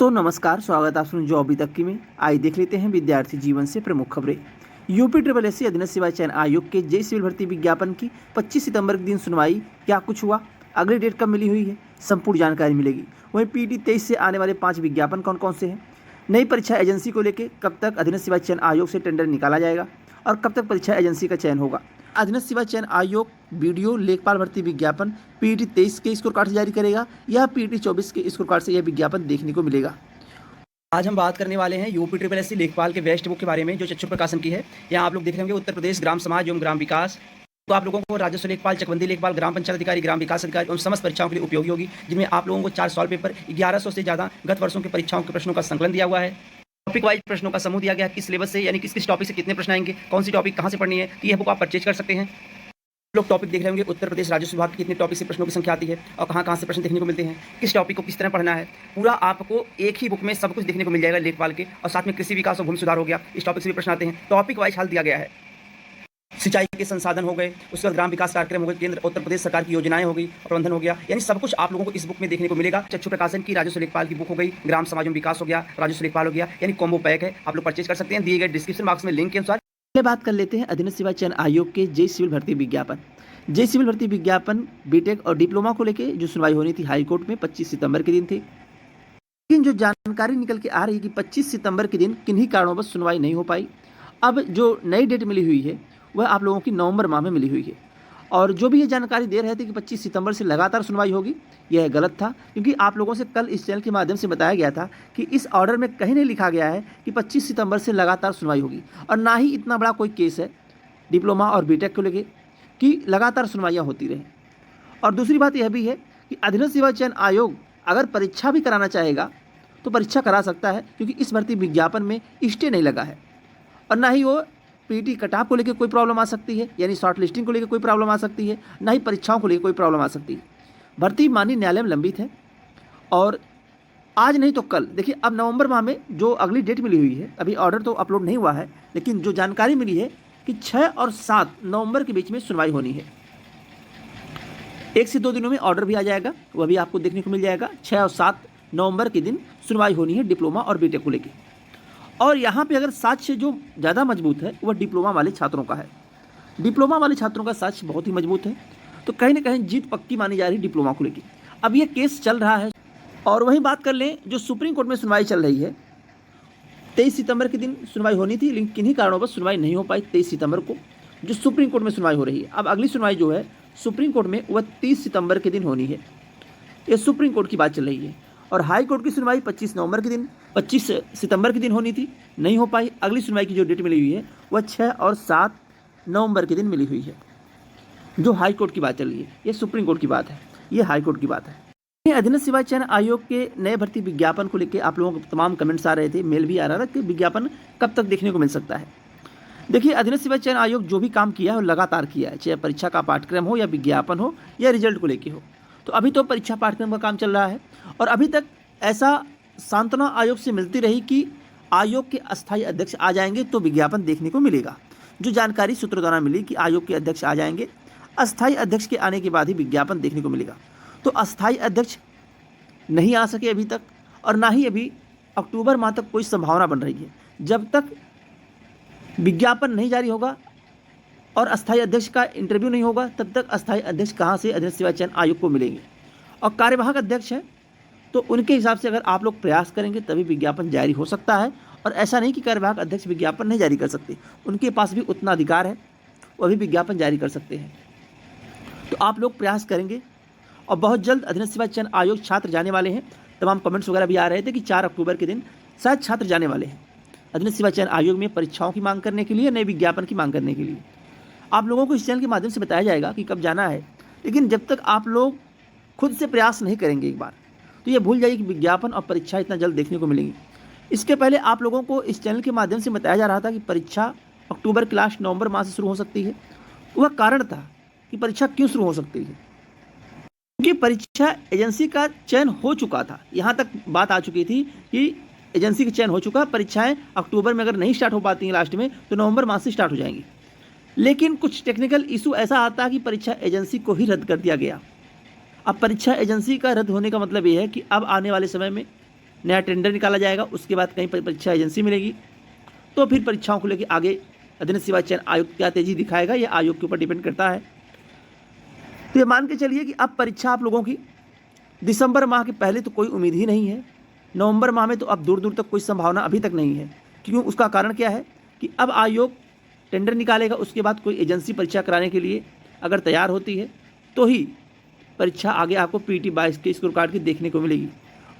दोस्तों नमस्कार, स्वागत है आप सुन जो अभी तक की में। आइए देख लेते हैं विद्यार्थी जीवन से प्रमुख खबरें। यूपी ट्रिपल एस सी अधीनस्थ सेवा चयन आयोग के जेई सिविल भर्ती विज्ञापन की 25 सितंबर के दिन सुनवाई। क्या कुछ हुआ, अगली डेट कब मिली हुई है, संपूर्ण जानकारी मिलेगी। वहीं पीटी 23 से आने वाले 5 विज्ञापन कौन कौन से हैं, नई परीक्षा एजेंसी को लेकर कब तक अधीनस्थ सेवा चयन आयोग से टेंडर निकाला जाएगा और कब तक परीक्षा एजेंसी का चयन होगा। अधीनस्थ सेवा चयन आयोग वीडियो लेखपाल भर्ती विज्ञापन पीटी 23 के स्कोर कार्ड से जारी करेगा या पीटी 24 के स्कोर कार्ड से यह विज्ञापन देखने को मिलेगा। आज हम बात करने वाले हैं यूपी ट्रिपल एस सी लेखपाल के वेस्ट बुक के बारे में, जो चक्षु प्रकाशन की है। यहाँ आप लोग देख रहे होंगे उत्तर प्रदेश ग्राम समाज एवं ग्राम विकास। तो आप लोगों को राजस्व लेखपाल, चकबंदी लेखपाल, ग्राम पंचायत अधिकारी, ग्राम विकास अधिकारी उन समस्त परीक्षाओं के लिए उपयोगी होगी, जिनमें आप लोगों को 4 सॉल्व पेपर 1100 से ज़्यादा गत वर्षों की परीक्षाओं के प्रश्नों का संकलन दिया हुआ है। टॉपिक वाइज प्रश्नों का समूह दिया गया है, किस सिलेबस से यानी किस टॉपिक से कितने प्रश्न आएंगे, कौन सी टॉपिक कहाँ से पढ़नी है, तो यह बुक आप परचेज कर सकते हैं। लोग टॉपिक देख रहे होंगे उत्तर प्रदेश राजस्व विभाग के कितने टॉपिक से प्रश्नों की संख्या आती है और कहाँ कहाँ से प्रश्न देखने को मिलते हैं, किस टॉपिक को किस तरह पढ़ना है, पूरा आपको एक ही बुक में सब कुछ देखने को मिल जाएगा लेखपाल के। और साथ में कृषि विकास और भूमि सुधार हो गया, इस टॉपिक से भी प्रश्न आते हैं, टॉपिक वाइज हल दिया गया है। सिंचाई के संसाधन हो गए, उसके बाद ग्राम विकास कार्यक्रम हो गए, केंद्र उत्तर प्रदेश सरकार की योजनाएं हो गई, प्रबंधन हो गया, यानी सब कुछ आप लोगों को इस बुक में देखने को मिलेगा। चक्षु प्रकाशन की राजस्व लेखपाल की बुक हो गई, ग्राम समाज में विकास हो गया, राजस्व लेखपाल हो गया, यानी कॉम्बो पैक है, आप लोग परचेज कर सकते हैं। दिए गए डिस्क्रिप्शन बॉक्स में लिंक के अनुसार। पहले बात कर लेते हैं अधीनस्थ सेवा चयन आयोग के जेई सिविल भर्ती विज्ञापन। जेई सिविल भर्ती विज्ञापन बीटेक और डिप्लोमा को लेकर जो सुनवाई होनी थी हाई कोर्ट में 25 सितंबर के दिन थी, लेकिन जो जानकारी निकल के आ रही है कि 25 सितंबर के दिन किन्हीं कारणों सुनवाई नहीं हो पाई। अब जो नई डेट मिली हुई है वह आप लोगों की नवंबर माह में मिली हुई है। और जो भी ये जानकारी दे रहे थे कि 25 सितंबर से लगातार सुनवाई होगी, यह गलत था, क्योंकि आप लोगों से कल इस चैनल के माध्यम से बताया गया था कि इस ऑर्डर में कहीं नहीं लिखा गया है कि 25 सितंबर से लगातार सुनवाई होगी। और ना ही इतना बड़ा कोई केस है डिप्लोमा और बीटेक को लेकर कि लगातार सुनवाइयाँ होती रहें। और दूसरी बात यह भी है कि अधीनस्थ सेवा चयन आयोग अगर परीक्षा भी कराना चाहेगा तो परीक्षा करा सकता है, क्योंकि इस भर्ती विज्ञापन में स्टे नहीं लगा है। और ना ही वो पीटी कटऑफ को लेकर कोई प्रॉब्लम आ सकती है, यानी शॉर्ट लिस्टिंग को लेकर कोई प्रॉब्लम आ सकती है, ना ही परीक्षाओं को लेकर कोई प्रॉब्लम आ सकती है। भर्ती माननीय न्यायालय में लंबित है और आज नहीं तो कल, देखिए अब नवंबर माह में जो अगली डेट मिली हुई है, अभी ऑर्डर तो अपलोड नहीं हुआ है, लेकिन जो जानकारी मिली है कि 6 और 7 नवंबर के बीच में सुनवाई होनी है। 1 से 2 दिनों में ऑर्डर भी आ जाएगा, वह भी आपको देखने को मिल जाएगा। 6 और 7 नवंबर के दिन सुनवाई होनी है डिप्लोमा और बीटेक को लेकर। और यहाँ पे अगर साक्ष्य जो ज़्यादा मजबूत है वह डिप्लोमा वाले छात्रों का है। डिप्लोमा वाले छात्रों का साक्ष्य बहुत ही मजबूत है, तो कहीं ना कहीं जीत पक्की मानी जा रही है डिप्लोमा को लेकर। अब ये केस चल रहा है। और वहीं बात कर लें जो सुप्रीम कोर्ट में सुनवाई चल रही है, 23 सितंबर के दिन सुनवाई होनी थी, लेकिन किन्हीं कारणों पर सुनवाई नहीं हो पाई 23 सितंबर को, जो सुप्रीम कोर्ट में सुनवाई हो रही है। अब अगली सुनवाई जो है सुप्रीम कोर्ट में वह 30 सितंबर के दिन होनी है। ये सुप्रीम कोर्ट की बात चल रही है। और हाई कोर्ट की सुनवाई 25 सितंबर के दिन होनी थी, नहीं हो पाई। अगली सुनवाई की जो डेट मिली हुई है वह 6 और 7 नवंबर के दिन मिली हुई है, जो हाई कोर्ट की बात चल रही है। ये सुप्रीम कोर्ट की बात है, ये हाई कोर्ट की बात है। अधीनस्थ सेवा चयन आयोग के नए भर्ती विज्ञापन को लेकर आप लोगों को तमाम कमेंट्स आ रहे थे, मेल भी आ रहा था कि विज्ञापन कब तक देखने को मिल सकता है। देखिए अधीनस्थ सेवा चयन आयोग जो भी काम किया है वो लगातार किया है, चाहे परीक्षा का पाठ्यक्रम हो या विज्ञापन हो या रिजल्ट को लेकर हो। तो अभी तो परीक्षा पाठ्यक्रम का काम चल रहा है और अभी तक ऐसा सांत्वना आयोग से मिलती रही कि आयोग के अस्थायी अध्यक्ष आ जाएंगे तो विज्ञापन देखने को मिलेगा। जो जानकारी सूत्रों द्वारा मिली कि आयोग के अध्यक्ष आ जाएंगे, अस्थायी अध्यक्ष के आने के बाद ही विज्ञापन देखने को मिलेगा। तो अस्थायी अध्यक्ष नहीं आ सके अभी तक, और ना ही अभी अक्टूबर माह तक कोई संभावना बन रही है। जब तक विज्ञापन नहीं जारी होगा और अस्थायी अध्यक्ष का इंटरव्यू नहीं होगा, तब तक अस्थायी अध्यक्ष कहाँ से अधीनस्थ सेवा चयन आयोग को मिलेंगे। और कार्यवाहक अध्यक्ष हैं तो उनके हिसाब से अगर आप लोग प्रयास करेंगे तभी विज्ञापन जारी हो सकता है। और ऐसा नहीं कि कार्यवाहक अध्यक्ष विज्ञापन नहीं जारी कर सकते, उनके पास भी उतना अधिकार है, वो भी विज्ञापन जारी कर सकते हैं। तो आप लोग प्रयास करेंगे और बहुत जल्द अधीनस्थ सेवा चयन आयोग छात्र जाने वाले हैं। तमाम कमेंट्स वगैरह भी आ रहे थे कि 4 अक्टूबर के दिन शायद छात्र जाने वाले हैं अधीनस्थ सेवा चयन आयोग में परीक्षाओं की मांग करने के लिए, नए विज्ञापन की मांग करने के लिए। आप लोगों को इस चैनल के माध्यम से बताया जाएगा कि कब जाना है, लेकिन जब तक आप लोग खुद से प्रयास नहीं करेंगे एक बार, तो ये भूल जाइए कि विज्ञापन और परीक्षा इतना जल्द देखने को मिलेंगी। इसके पहले आप लोगों को इस चैनल के माध्यम से बताया जा रहा था कि परीक्षा अक्टूबर के लास्ट नवंबर माह से शुरू हो सकती है। वह कारण था कि परीक्षा क्यों शुरू हो सकती है, क्योंकि परीक्षा एजेंसी का चयन हो चुका था। यहाँ तक बात आ चुकी थी कि एजेंसी का चयन हो चुका, परीक्षाएँ अक्टूबर में अगर नहीं स्टार्ट हो पाती हैं लास्ट में, तो नवंबर माह से स्टार्ट हो जाएंगी। लेकिन कुछ टेक्निकल इशू ऐसा आता है कि परीक्षा एजेंसी को ही रद्द कर दिया गया। अब परीक्षा एजेंसी का रद्द होने का मतलब ये है कि अब आने वाले समय में नया टेंडर निकाला जाएगा, उसके बाद कहीं परीक्षा एजेंसी मिलेगी, तो फिर परीक्षाओं को लेकर आगे अधीनस्थ सेवा चयन आयोग क्या तेजी दिखाएगा, ये आयोग के ऊपर डिपेंड करता है। तो ये मान के चलिए कि अब परीक्षा आप लोगों की दिसंबर माह के पहले तो कोई उम्मीद ही नहीं है, नवंबर माह में तो अब दूर दूर तक कोई संभावना अभी तक नहीं है। क्यों? उसका कारण क्या है कि अब आयोग टेंडर निकालेगा, उसके बाद कोई एजेंसी परीक्षा कराने के लिए अगर तैयार होती है तो ही परीक्षा आगे आपको PT 22 के स्कोर कार्ड की देखने को मिलेगी।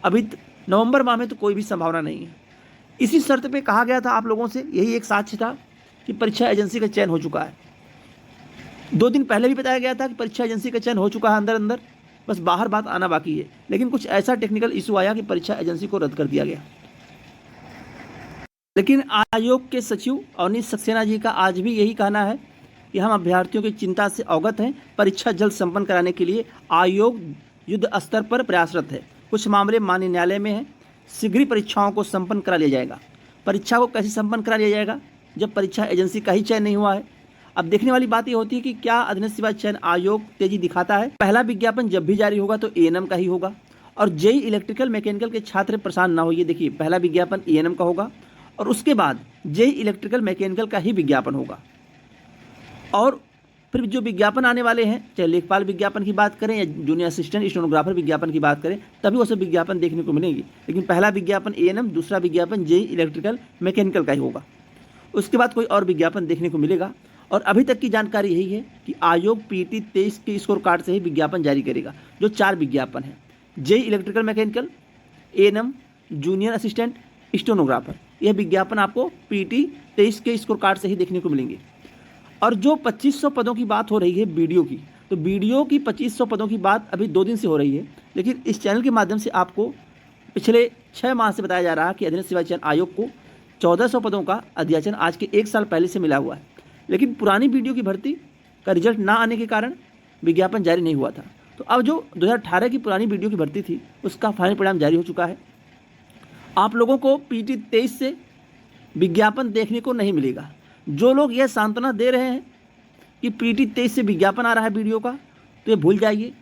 अभी नवंबर माह में तो कोई भी संभावना नहीं है। इसी शर्त पे कहा गया था आप लोगों से, यही एक साक्ष्य था कि परीक्षा एजेंसी का चयन हो चुका है। 2 दिन पहले भी बताया गया था कि परीक्षा एजेंसी का चयन हो चुका है अंदर अंदर, बस बाहर बात आना बाकी है। लेकिन कुछ ऐसा टेक्निकल इशू आया कि परीक्षा एजेंसी को रद्द कर दिया गया। लेकिन आयोग के सचिव अवनीश सक्सेना जी का आज भी यही कहना है कि हम अभ्यर्थियों की चिंता से अवगत हैं, परीक्षा जल्द संपन्न कराने के लिए आयोग युद्ध स्तर पर प्रयासरत है। कुछ मामले माननीय न्यायालय में हैं, शीघ्र ही परीक्षाओं को संपन्न करा लिया जाएगा। परीक्षा को कैसे संपन्न करा लिया जाएगा जब परीक्षा एजेंसी का ही चयन नहीं हुआ है? अब देखने वाली बात ये होती है कि क्या अधीनस्थ सेवा चयन आयोग तेजी दिखाता है। पहला विज्ञापन जब भी जारी होगा तो ANM का ही होगा, और JEE इलेक्ट्रिकल मैकेनिकल के छात्र परेशान ना होइए। देखिए, पहला विज्ञापन ANM का होगा और उसके बाद JEE इलेक्ट्रिकल मैकेनिकल का ही विज्ञापन होगा। और फिर जो विज्ञापन आने वाले हैं, चाहे लेखपाल विज्ञापन की बात करें या जूनियर असिस्टेंट स्टेनोग्राफर विज्ञापन की बात करें, तभी वो सब विज्ञापन देखने को मिलेंगे। लेकिन पहला विज्ञापन ANM, दूसरा विज्ञापन JEE इलेक्ट्रिकल मैकेनिकल का ही होगा। उसके बाद कोई और विज्ञापन देखने को मिलेगा। और अभी तक की जानकारी यही है कि आयोग PT 23 के स्कोर कार्ड से ही विज्ञापन जारी करेगा। जो 4 विज्ञापन हैं, JEE electrical mechanical, ANM, junior assistant stenographer, यह विज्ञापन आपको PT 23 के स्कोर कार्ड से ही देखने को मिलेंगे। और जो 2500 पदों की बात हो रही है BDO की, तो BDO की 2500 पदों की बात अभी 2 दिन से हो रही है। लेकिन इस चैनल के माध्यम से आपको पिछले 6 माह से बताया जा रहा है कि अधीनस्थ सेवा चयन आयोग को 1400 पदों का अध्याचन आज के 1 साल पहले से मिला हुआ है। लेकिन पुरानी BDO की भर्ती का रिजल्ट ना आने के कारण विज्ञापन जारी नहीं हुआ था। तो अब जो 2018 की पुरानी BDO की भर्ती थी, उसका फाइनल परिणाम जारी हो चुका है। आप लोगों को PT 23 से विज्ञापन देखने को नहीं मिलेगा। जो लोग यह सांत्वना दे रहे हैं कि PT 23 से विज्ञापन आ रहा है BDO का, तो ये भूल जाइए।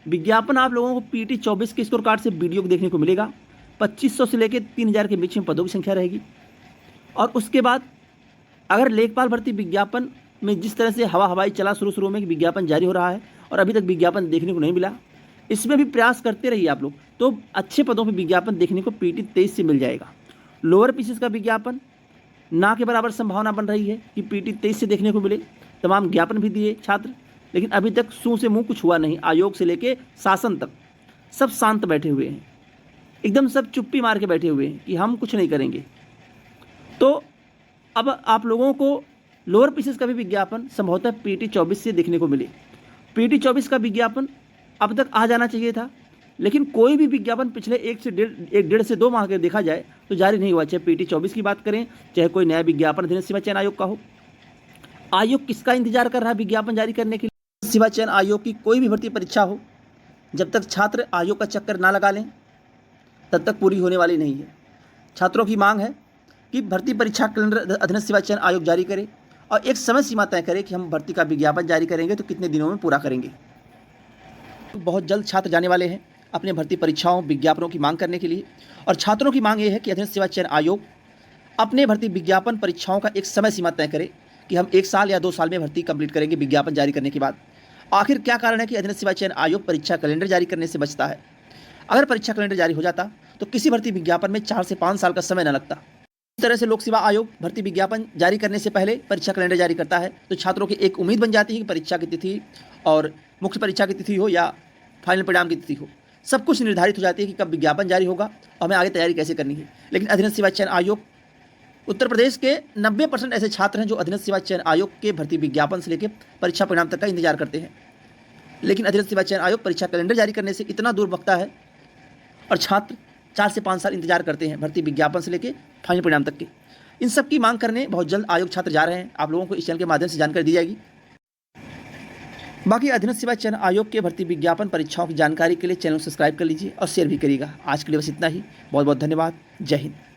विज्ञापन आप लोगों को PT 24 के स्कोर कार्ड से BDO को देखने को मिलेगा। 2500 से लेकर 3000 के बीच में पदों की संख्या रहेगी। और उसके बाद अगर लेखपाल भर्ती विज्ञापन में जिस तरह से हवाई चला शुरू में कि विज्ञापन जारी हो रहा है और अभी तक विज्ञापन देखने को नहीं मिला, इसमें भी प्रयास करते रहिए आप लोग, तो अच्छे पदों पर विज्ञापन देखने को PT 23 से मिल जाएगा। लोअर पीसीएस का विज्ञापन ना के बराबर संभावना बन रही है कि PT 23 से देखने को मिले। तमाम ज्ञापन भी दिए छात्र, लेकिन अभी तक सूँ से मुँह कुछ हुआ नहीं। आयोग से लेके शासन तक सब शांत बैठे हुए हैं, एकदम सब चुप्पी मार के बैठे हुए हैं कि हम कुछ नहीं करेंगे। तो अब आप लोगों को लोअर पीसीएस का भी विज्ञापन संभवतः PT 24 से देखने को मिले। PT 24 का विज्ञापन अब तक आ जाना चाहिए था, लेकिन कोई भी विज्ञापन पिछले 1 से 2 माह के देखा जाए तो जारी नहीं हुआ। चाहे PT 24 की बात करें, चाहे कोई नया विज्ञापन अधीनस्थ सेवा चयन आयोग का हो। आयोग किसका इंतजार कर रहा है विज्ञापन जारी करने के लिए? सेवा चयन आयोग की कोई भी भर्ती परीक्षा हो, जब तक छात्र आयोग का चक्कर ना लगा लें तब तक पूरी होने वाली नहीं है। छात्रों की मांग है कि भर्ती परीक्षा कैलेंडर अधीनस्थ सेवा चयन आयोग जारी करे और एक समय सीमा तय करे कि हम भर्ती का विज्ञापन जारी करेंगे तो कितने दिनों में पूरा करेंगे। बहुत जल्द छात्र जाने वाले हैं अपने भर्ती परीक्षाओं विज्ञापनों की मांग करने के लिए, और छात्रों की मांग ये है कि अधीनस्थ सेवा चयन आयोग अपने भर्ती विज्ञापन परीक्षाओं का एक समय सीमा तय करे कि हम 1 साल या 2 साल में भर्ती कंप्लीट करेंगे विज्ञापन जारी करने के बाद। आखिर क्या कारण है कि अधीनस्थ सेवा चयन आयोग परीक्षा कैलेंडर जारी करने से बचता है? अगर परीक्षा कैलेंडर जारी हो जाता तो किसी भर्ती विज्ञापन में 4 से 5 साल का समय न लगता। इस तरह से लोक सेवा आयोग भर्ती विज्ञापन जारी करने से पहले परीक्षा कैलेंडर जारी करता है, तो छात्रों की एक उम्मीद बन जाती है कि परीक्षा की तिथि और मुख्य परीक्षा की तिथि हो या फाइनल परिणाम की तिथि हो, सब कुछ निर्धारित हो जाती है कि कब विज्ञापन जारी होगा और हमें आगे तैयारी कैसे करनी है। लेकिन अधीनस्थ सेवा चयन आयोग, उत्तर प्रदेश के 90% ऐसे छात्र हैं जो अधीनस्थ सेवा चयन आयोग के भर्ती विज्ञापन से लेकर परीक्षा परिणाम तक का इंतजार करते हैं। लेकिन अधीनस्थ सेवा चयन आयोग परीक्षा कैलेंडर जारी करने से इतना दूर बकता है और छात्र 4 से 5 साल इंतजार करते हैं भर्ती विज्ञापन से लेकर फाइनल परिणाम तक के। इन सब की मांग करने बहुत जल्द आयोग छात्र जा रहे हैं। आप लोगों को इस चैनल के माध्यम से जानकारी दी जाएगी। बाकी अधीनस्थ सेवा चयन आयोग के भर्ती विज्ञापन परीक्षाओं की जानकारी के लिए चैनल को सब्सक्राइब कर लीजिए और शेयर भी करिएगा। आज के लिए बस इतना ही। बहुत बहुत धन्यवाद। जय हिंद।